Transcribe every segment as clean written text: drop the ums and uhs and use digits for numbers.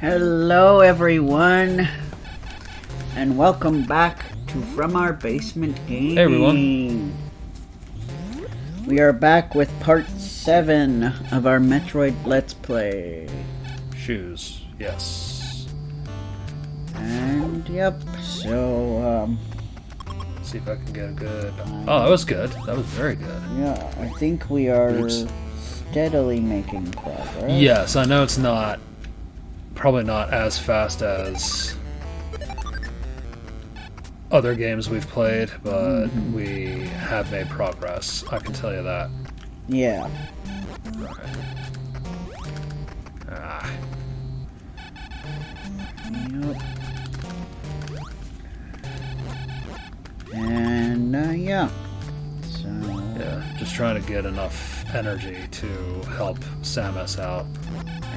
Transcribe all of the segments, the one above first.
Hello everyone, and welcome back to From Our Basement Gaming. Hey everyone. We are back with part 7 of our Metroid Let's Play. Shoes, yes. And yep, so See if I can get a good... Oh, that was good. That was very good. yeah, I think we are steadily making progress. Yes, I know it's not... Probably not as fast as other games we've played, but we have made progress. I can tell you that. Yeah. Alright. Ah. Yep. And yeah. So Yeah, just trying to get enough energy to help Samus out.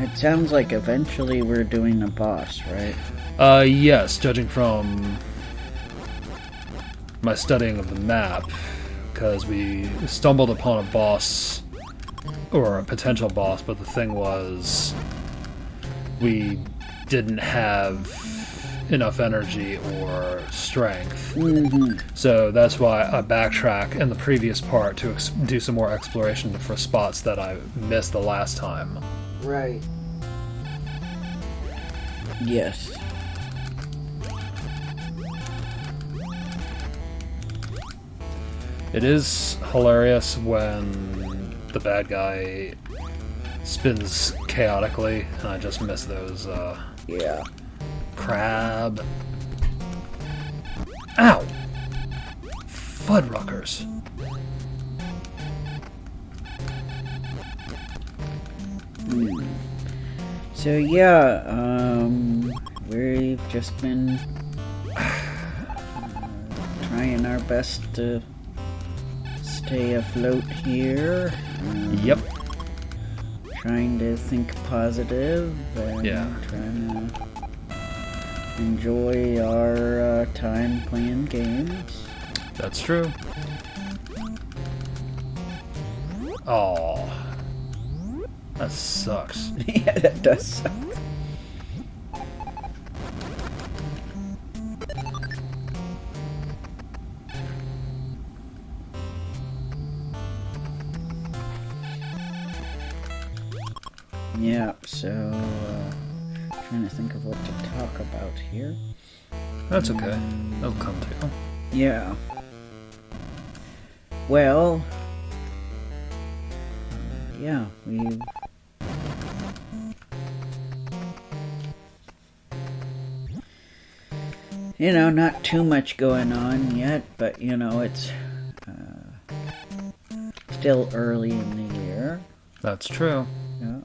it sounds like eventually we're doing a boss, right? Yes, judging from my studying of the map, because we stumbled upon a boss, or a potential boss, but the thing was, we didn't have enough energy or strength. So that's why I backtrack in the previous part to do some more exploration for spots that I missed the last time. Right. Yes. It is hilarious when the bad guy spins chaotically, and I just miss those, Yeah. crab. Ow! Fuddruckers. So yeah, we've just been trying our best to stay afloat here. Yep. Trying to think positive and Yeah. trying to enjoy our time playing games. That's true. Oh, that sucks. Yeah, that does suck. Yeah, so trying to think of what to talk about here. That's okay. That'll come to. Yeah. Well, yeah, we've not too much going on yet, but it's still early in the year. That's true. Yeah.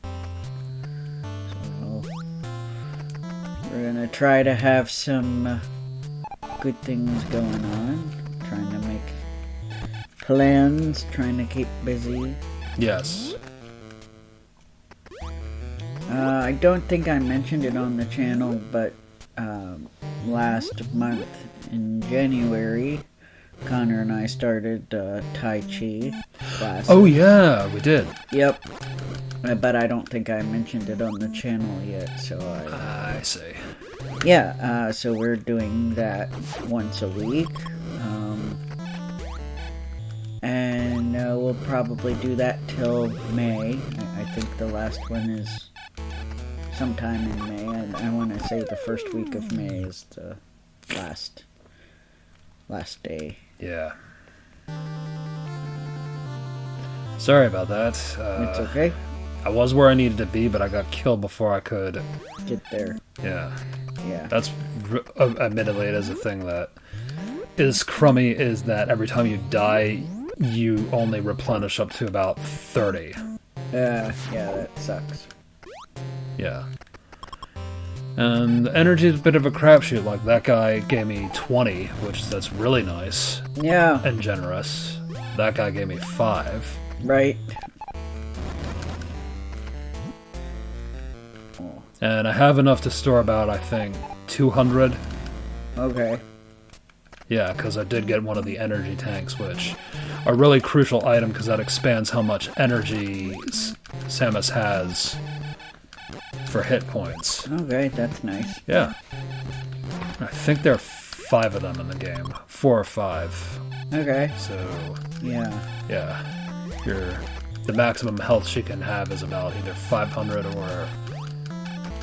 So we're gonna try to have some good things going on. Trying to make plans, trying to keep busy. Yes. I don't think I mentioned it on the channel, but last month in January, Connor and I started Tai Chi classes. Oh yeah, we did. Yep. But I don't think I mentioned it on the channel yet, so I see. yeah, so we're doing that once a week. And we'll probably do that till May. I think the last one is sometime in May. I want to say the first week of May is the last day. Yeah. Sorry about that. It's okay. I was where I needed to be, but I got killed before I could. Get there. Yeah. Yeah. That's admittedly it is a thing that is crummy. Is that every time you die, you only replenish up to about 30. Yeah, that sucks. Yeah. And energy is a bit of a crapshoot. Like, that guy gave me 20, that's really nice Yeah, and generous. That guy gave me 5. right. And I have enough to store about, I think, 200. Okay. Yeah, because I did get one of the energy tanks, which are a really crucial item because that expands how much energy Samus has for hit points. Okay, that's nice. Yeah. I think there are 5 of them in the game. 4 or 5. Okay. So, Yeah. yeah. The maximum health she can have is about either 500 or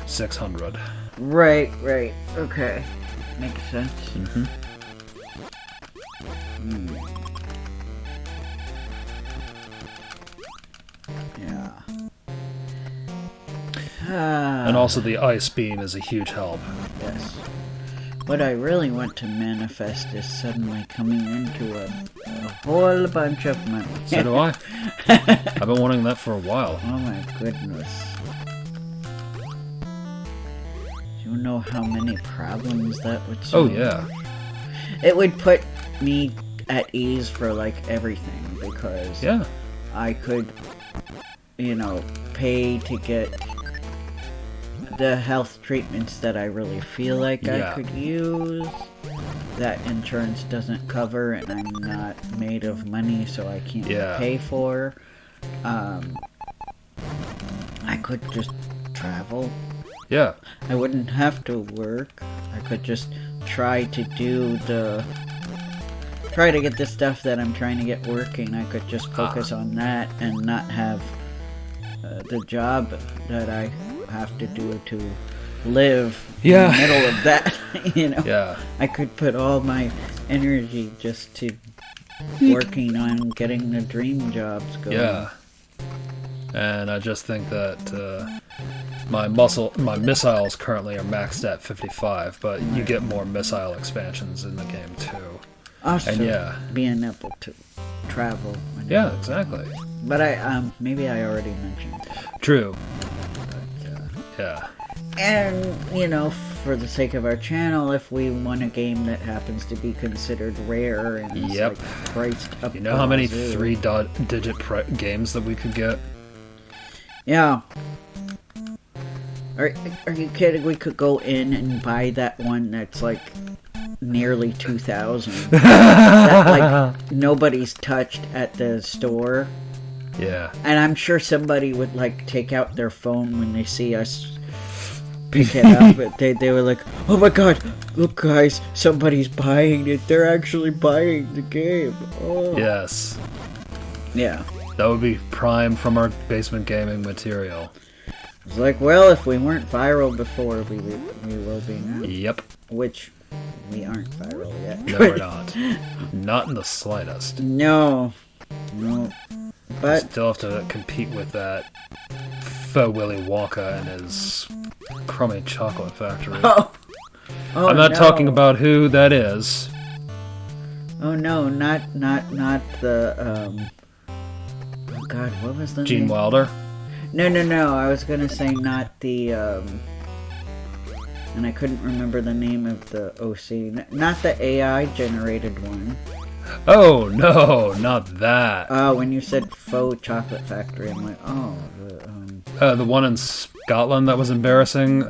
600. Right. Okay. Makes sense. Mm-hmm. Yeah. And also the ice beam is a huge help. Yes. What I really want to manifest is suddenly coming into a whole bunch of money. So do I. I've been wanting that for a while. Oh my goodness. Do you know how many problems that would solve? Oh yeah. It would put me at ease for like everything because Yeah. I could, pay to get the health treatments that I really feel like I could use. That insurance doesn't cover and I'm not made of money so I can't pay for. I could just travel. Yeah. I wouldn't have to work. I could just try to get the stuff that I'm trying to get working. I could just focus on that and not have the job that I have to do to live in the middle of that. Yeah. I could put all my energy just to working on getting the dream jobs going. Yeah. And I just think that my missiles currently are maxed at 55, but you get more missile expansions in the game too. Also, and being able to travel. Yeah, exactly. But maybe I already mentioned that. True. But, yeah. And, for the sake of our channel, if we want a game that happens to be considered rare and is like priced up. You know how many 3-digit games that we could get? Yeah. Are you kidding? We could go in and buy that one that's like nearly 2,000. That like nobody's touched at the store. Yeah. And I'm sure somebody would like take out their phone when they see us pick it up. But they were like, "Oh my god, look guys, somebody's buying it. They're actually buying the game." Oh. Yes. Yeah. That would be prime from our basement gaming material. It's like, well, if we weren't viral before, we will be now. Yep. Which we aren't viral yet. No, we're not. Not in the slightest. No. But still have to compete with that faux Willy Wonka and his crummy chocolate factory. Oh, I'm not talking about who that is. Oh no, not the oh god, what was the Gene name? Wilder? No, I was gonna say not the and I couldn't remember the name of the OC. Not the AI generated one. Oh no, not that. When you said faux chocolate factory, I'm like, oh, the one in Scotland that was embarrassing.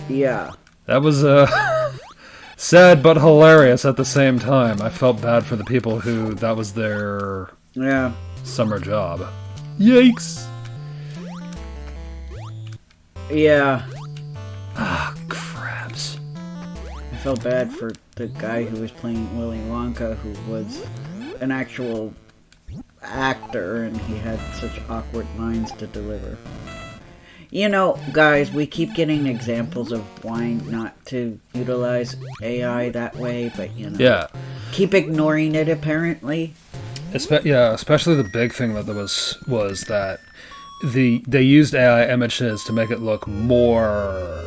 Yeah. That was sad but hilarious at the same time. I felt bad for the people who that was their summer job. Yikes. Yeah. Ah, crabs. I felt bad for the guy who was playing Willy Wonka, who was an actual actor, and he had such awkward lines to deliver. Guys, we keep getting examples of why not to utilize AI that way, but, keep ignoring it, apparently. Especially the big thing that there was that they used AI images to make it look more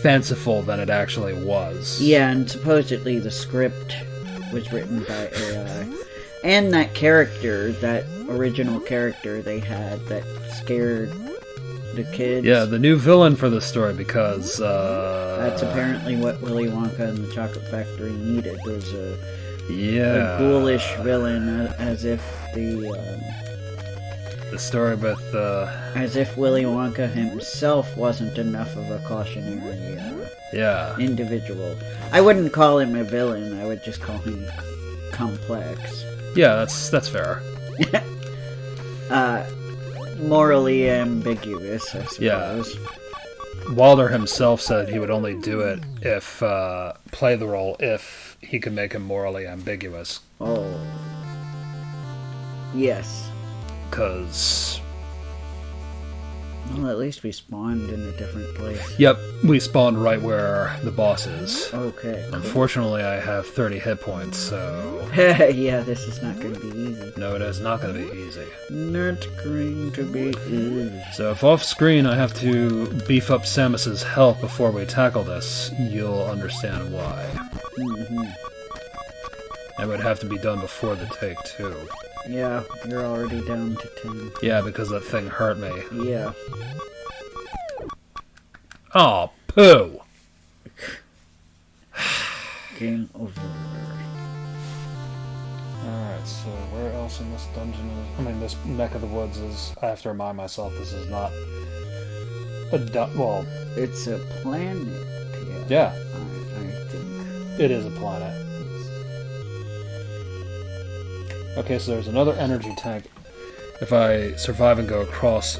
fanciful than it actually was. Yeah, and supposedly the script was written by AI. And that character, that original character they had that scared the kids. Yeah, the new villain for this story, because that's apparently what Willy Wonka and the Chocolate Factory needed. Was a ghoulish villain, as if the story with as if Willy Wonka himself wasn't enough of a cautionary individual. I wouldn't call him a villain. I would just call him complex. Yeah, that's fair. morally ambiguous, I Yeah. suppose. Wilder himself said he would only do it if, play the role if he could make him morally ambiguous. Oh. Yes. Because, Well, at least we spawned in a different place. yep, we spawned right where the boss is. Okay. Unfortunately, I have 30 hit points, so Yeah, this is not going to be easy. no, it is not going to be easy. Not going to be easy. So if off screen I have to beef up Samus's health before we tackle this, you'll understand why. Mm-hmm. It would have to be done before the take, too. Yeah, you're already down to 10. Yeah, because that thing hurt me. Yeah. Aw, poo! Game over. Alright, so where else in this dungeon is... I mean, this neck of the woods is... I have to remind myself this is not... well... It's a planet. Yeah, I think. it is a planet. Okay, so there's another energy tank. If I survive and go across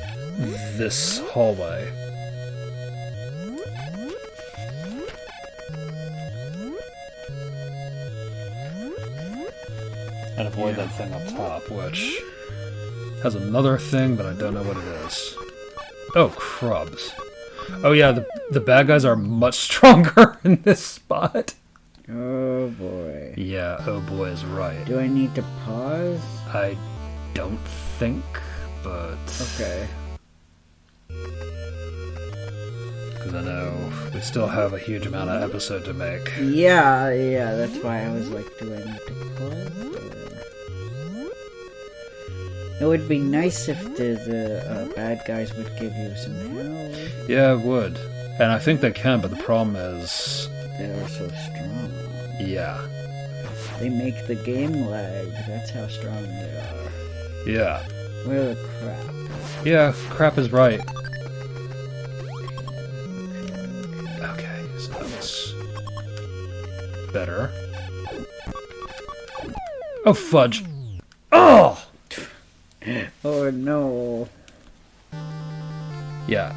this hallway... and avoid that thing up top, which has another thing, but I don't know what it is. Oh, crubs. Oh yeah, the bad guys are much stronger in this spot. Oh boy. Yeah, oh boy is right. Do I need to pause? I don't think, but... Okay. Because I know we still have a huge amount of episode to make. Yeah, that's why I was like, do I need to pause? It would be nice if the bad guys would give you some help. Yeah, it would. And I think they can, but the problem is... They're so strong. yeah. They make the game lag. That's how strong they are. Yeah. Well, crap. Yeah, crap is right. Okay, so that's better. Oh, fudge. Oh! Oh no. Yeah.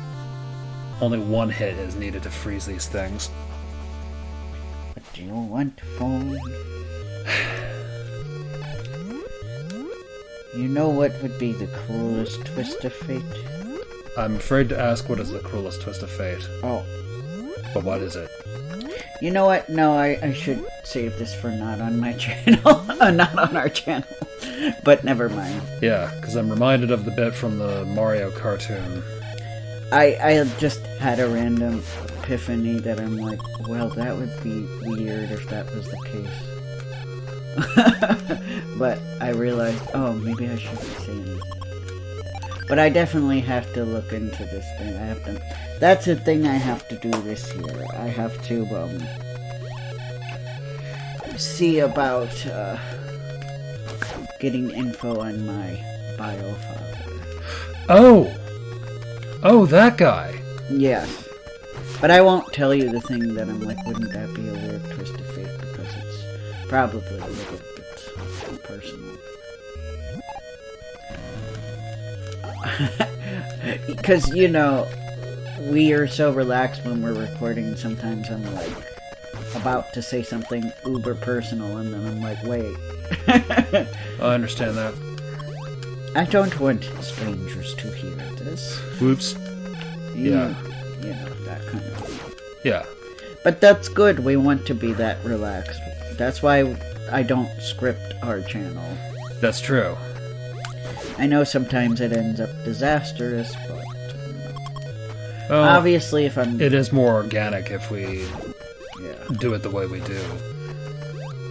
Only one hit is needed to freeze these things. What do you want for? You know what would be the cruelest twist of fate? I'm afraid to ask what is the cruelest twist of fate. Oh. But what is it? You know what? No, I should save this for not on my channel. Not on our channel. But never mind. Yeah, because I'm reminded of the bit from the Mario cartoon. I just had a random epiphany that I'm like, well, that would be weird if that was the case. But I realized, oh, maybe I shouldn't say anything. But I definitely have to look into this thing. I have to. That's a thing I have to do this year. I have to see about getting info on my biofather. Oh, that guy. Yes. But I won't tell you the thing that I'm like, wouldn't that be a weird twist of fate? Because it's probably a little bit personal. Because, you know, we are so relaxed when we're recording. Sometimes I'm like about to say something uber personal, and then I'm like, wait. I understand that. I don't want strangers to hear this. Whoops. Yeah. You know, that kind of thing. Yeah. But that's good. We want to be that relaxed. That's why I don't script our channel. That's true. I know sometimes it ends up disastrous, but Well, obviously if I'm... it is more organic if we Yeah. do it the way we do.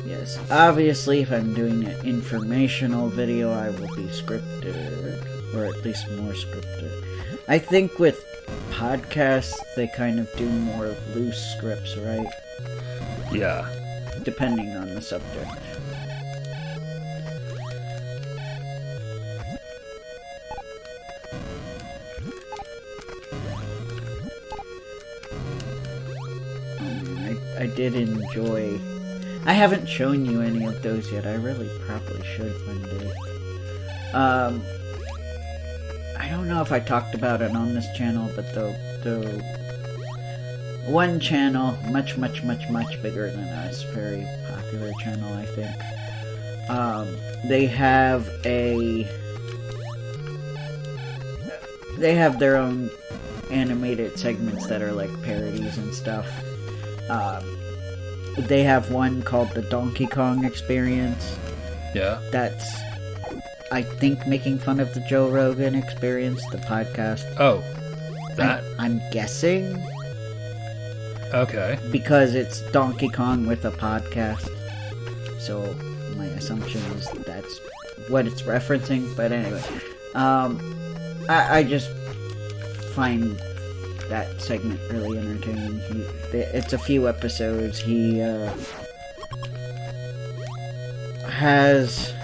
Yes. Obviously if I'm doing an informational video, I will be scripted. Or at least more scripted. I think with podcasts, they kind of do more loose scripts, right? Yeah. Depending on the subject. I did enjoy... I haven't shown you any of those yet. I really probably should one day. I I don't know if I talked about it on this channel, but the one channel, much bigger than us, very popular channel, I think. They have their own animated segments that are like parodies and stuff. They have one called the Donkey Kong Experience. Yeah. That's, I think, making fun of the Joe Rogan Experience, the podcast. Oh, that? I'm guessing. Okay. Because it's Donkey Kong with a podcast. So my assumption is that's what it's referencing. But anyway, I just find that segment really entertaining. It's a few episodes. He has,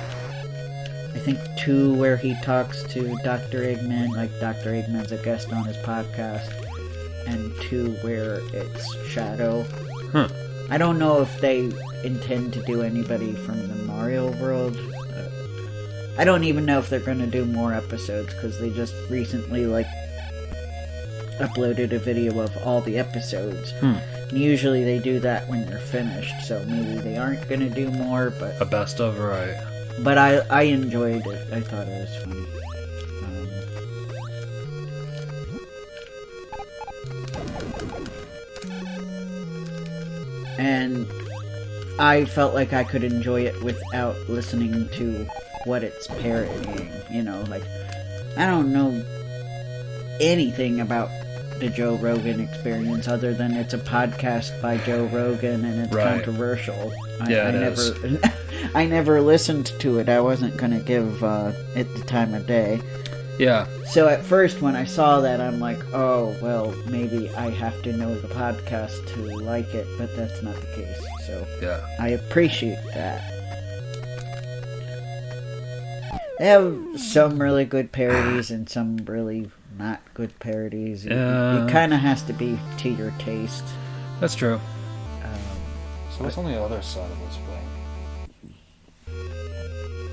I think, 2 where he talks to Dr. Eggman, like Dr. Eggman's a guest on his podcast, and 2 where it's Shadow. Huh. I don't know if they intend to do anybody from the Mario world. I don't even know if they're going to do more episodes, because they just recently, like, uploaded a video of all the episodes. And usually they do that when they're finished, so maybe they aren't going to do more, but... A best of, right. But I enjoyed it. I thought it was funny. And I felt like I could enjoy it without listening to what it's parodying. You know, like, I don't know anything about the Joe Rogan Experience other than it's a podcast by Joe Rogan and it's controversial. I never listened to it. I wasn't going to give it the time of day. Yeah. So at first when I saw that, I'm like, oh, well, maybe I have to know the podcast to like it, but that's not the case. So yeah, I appreciate that. They have some really good parodies and some really not good parodies. It kind of has to be to your taste. That's true. So what's on the other side of this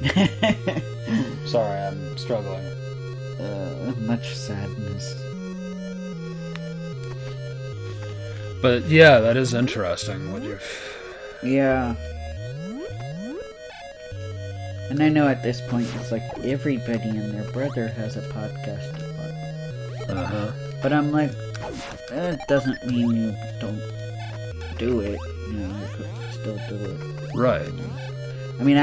thing? Sorry, I'm struggling. Much sadness. But yeah, that is interesting. What you? Yeah. And I know at this point it's like everybody and their brother has a podcast. But I'm like, that doesn't mean you don't do it. You know, you could still do it. Right. I mean,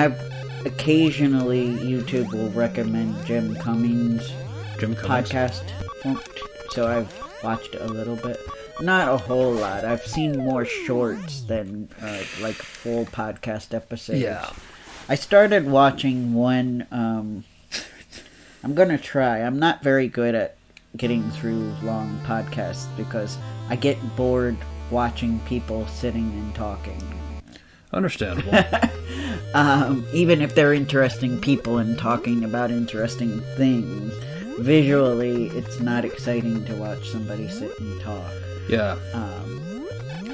occasionally YouTube will recommend Jim Cummings' podcast. So I've watched a little bit. Not a whole lot. I've seen more shorts than like full podcast episodes. Yeah. I started watching one. I'm gonna try. I'm not very good at getting through long podcasts because I get bored watching people sitting and talking. Understandable. Even if they're interesting people and talking about interesting things, visually it's not exciting to watch somebody sit and talk. Yeah.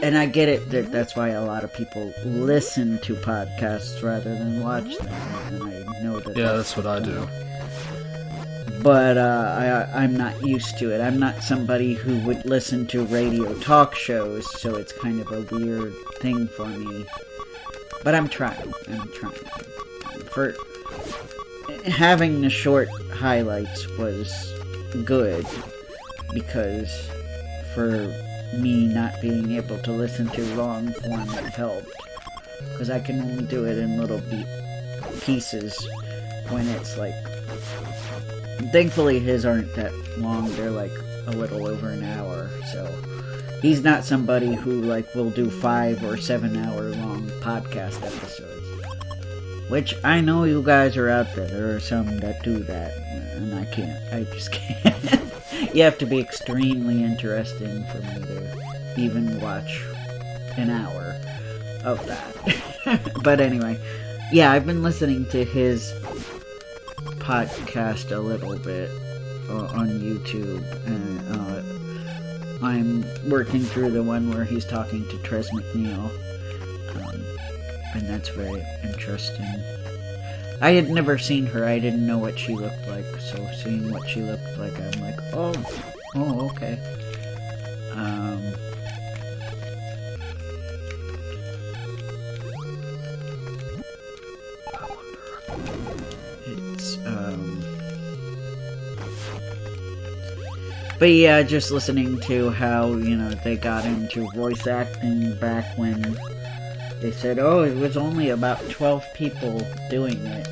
And I get it that's why a lot of people listen to podcasts rather than watch them, and I know that. Yeah, that's what I do. But I'm not used to it. I'm not somebody who would listen to radio talk shows, so it's kind of a weird thing for me. But I'm trying. For having the short highlights was good, because for me not being able to listen to long form, it helped. Because I can only do it in little pieces when it's like... Thankfully his aren't that long, they're like a little over an hour, so... He's not somebody who like will do 5 or 7 hour long podcast episodes. Which I know you guys are out there. There are some that do that, and I can't. I just can't. You have to be extremely interesting for me to even watch an hour of that. But anyway, yeah, I've been listening to his podcast a little bit on YouTube, and I'm working through the one where he's talking to Trez McNeil, and that's very interesting. I had never seen her. I didn't know what she looked like. So seeing what she looked like, I'm like, oh, okay. It's But yeah, just listening to how, they got into voice acting back when they said, oh, it was only about 12 people doing it.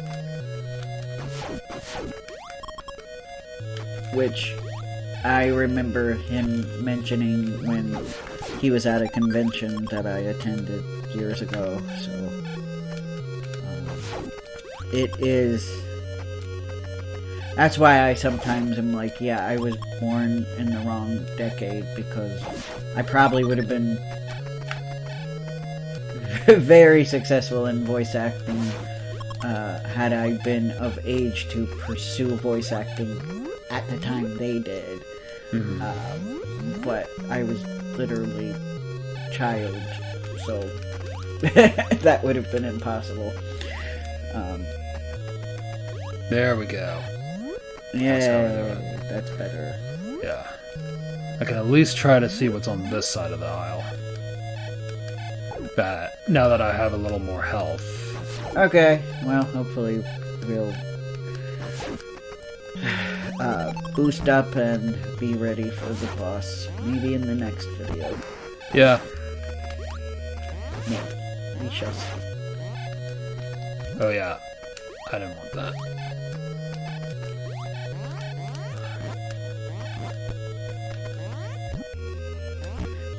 Which I remember him mentioning when he was at a convention that I attended years ago, so it is... That's why I sometimes am like, yeah, I was born in the wrong decade, because I probably would have been very successful in voice acting had I been of age to pursue voice acting at the time they did. Mm-hmm. But I was literally child, so that would have been impossible. There we go. Yeah, that's better. Yeah. I can at least try to see what's on this side of the aisle. But now that I have a little more health. Okay, well, hopefully we'll boost up and be ready for the boss. Maybe in the next video. Yeah. Yeah, we shall see. Oh yeah. I didn't want that.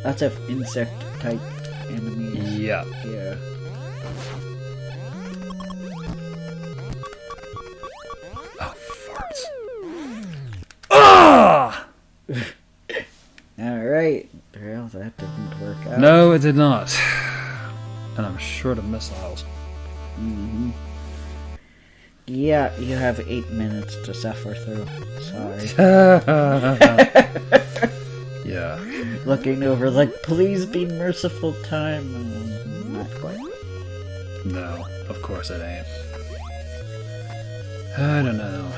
Lots of insect-type enemies. Yeah. Yeah. Oh, farts. Ah! Alright. Well, that didn't work out. No, it did not. And I'm short of missiles. Mm-hmm. Yeah, you have 8 minutes to suffer through. Sorry. Yeah. Looking over like, please be merciful, time. Not quite. No, of course it ain't. I don't know.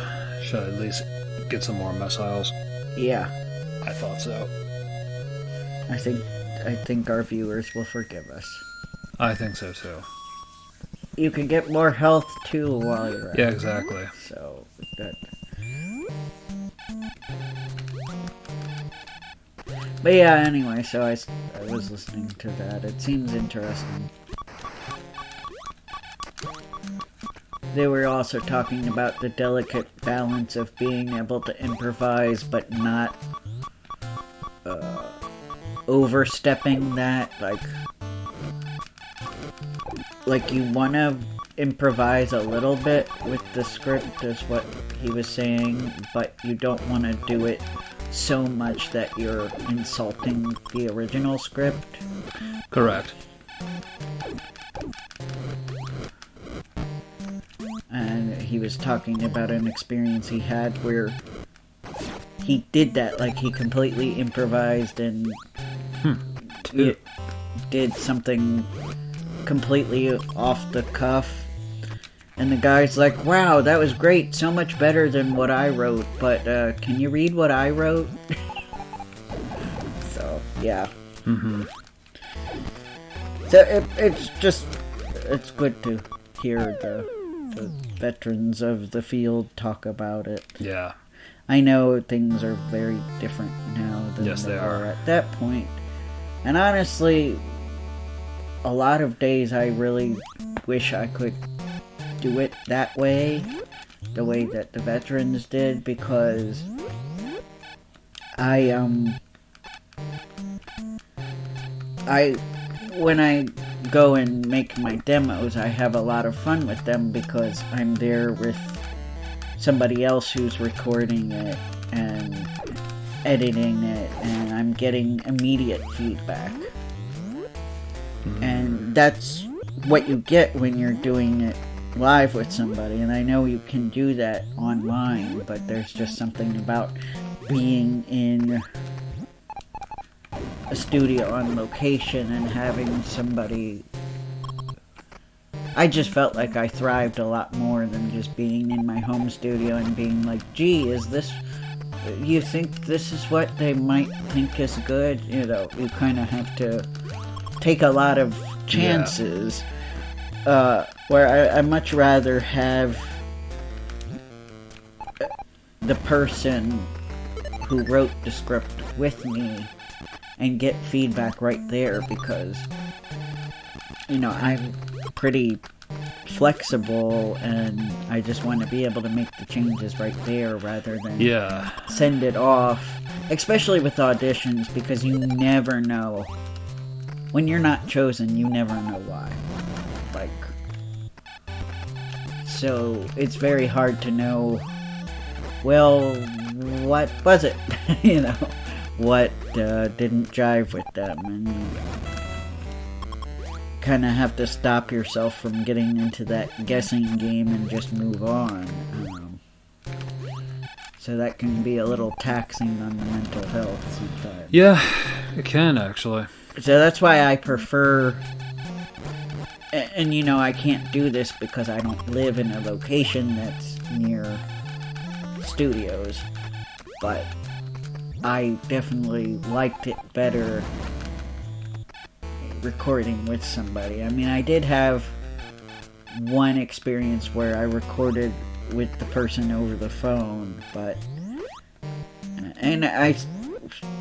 Should I at least get some more missiles? Yeah. I thought so. I think our viewers will forgive us. I think so too. You can get more health too while you're at it. Yeah, exactly. So that. But yeah, anyway, so I was listening to that. It seems interesting. They were also talking about the delicate balance of being able to improvise but not overstepping that. Like you want to improvise a little bit with the script, is what he was saying, but you don't want to do it so much that you're insulting the original script. Correct. And he was talking about an experience he had where he did that, like he completely improvised and did something completely off the cuff. And the guy's like, wow, that was great, so much better than what I wrote, but can you read what I wrote? So, yeah. Mm-hmm. So it's good to hear the veterans of the field talk about it. Yeah. I know things are very different now than Yes, they they were are. at that point. And honestly, a lot of days I really wish I could do it that way, the way that the veterans did, because when I go and make my demos, I have a lot of fun with them because I'm there with somebody else who's recording it and editing it, and I'm getting immediate feedback. And that's what you get when you're doing it live with somebody, and I know you can do that online, but there's just something about being in a studio on location and having somebody... I just felt like I thrived a lot more than just being in my home studio and being like, gee, is this... You think this is what they might think is good? You know, you kind of have to take a lot of chances. Where I much rather have the person who wrote the script with me and get feedback right there, because, you know, I'm pretty flexible and I just want to be able to make the changes right there rather than send it off, especially with auditions, because you never know. When you're not chosen, you never know why. Like, so it's very hard to know, well, what was it? You know, what didn't jive with them, and you kind of have to stop yourself from getting into that guessing game and just move on. So that can be a little taxing on the mental health sometimes. Yeah, it can, actually. So that's why I prefer... And, you know, I can't do this because I don't live in a location that's near studios. But I definitely liked it better recording with somebody. I mean, I did have one experience where I recorded with the person over the phone, but... And I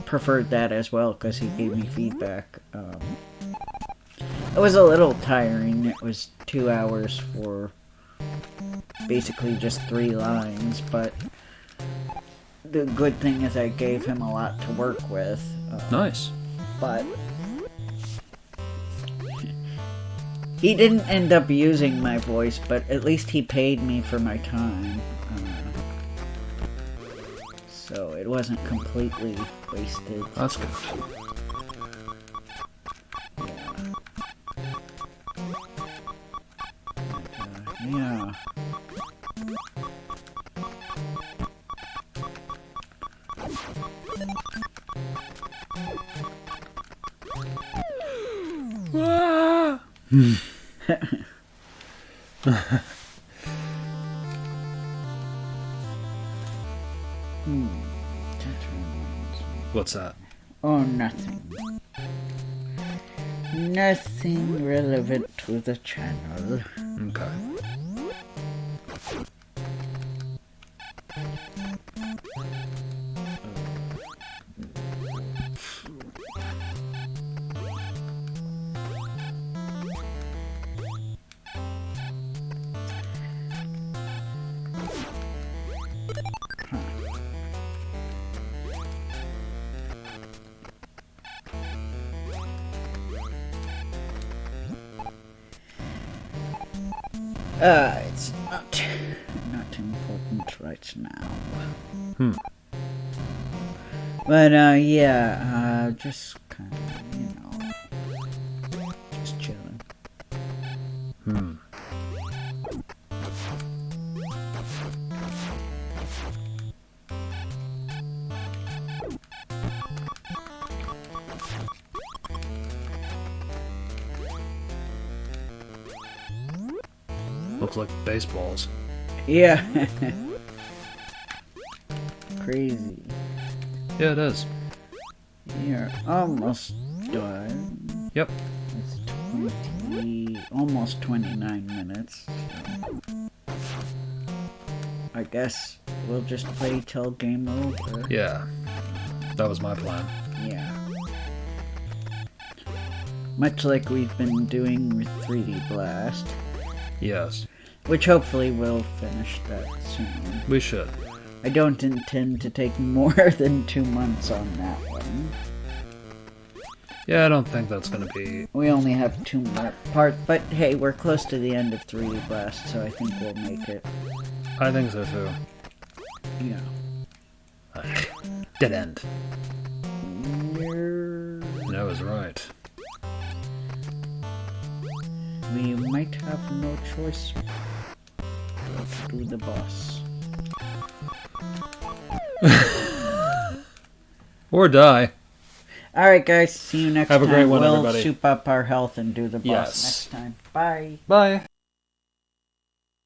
preferred that as well, because he gave me feedback. It was a little tiring. It was 2 hours for basically just 3 lines, but the good thing is I gave him a lot to work with. Nice. But he didn't end up using my voice, but at least he paid me for my time. So it wasn't completely wasted. That's good. Yeah. What's that? Oh, nothing. Nothing relevant to the channel. Okay. It's not important right now. But, yeah, just kind of, you know, just chilling. Looks like baseballs. Yeah. Crazy. Yeah, it is. You're almost done. Yep. It's almost 29 minutes. So I guess we'll just play till game over. Yeah. That was my plan. Yeah. Much like we've been doing with 3D Blast. Yes. Which hopefully we'll finish that soon. We should. I don't intend to take more than 2 months on that one. Yeah, I don't think that's gonna be... We only have 2 more parts, but hey, we're close to the end of 3D Blast, so I think we'll make it. I think so too. Yeah. Dead end. We're... That was right. We might have no choice but to do the boss. Or die. Alright guys, see you next time. Have a great one, we'll everybody. soup up our health and do the boss Yes. next time. Bye. Bye.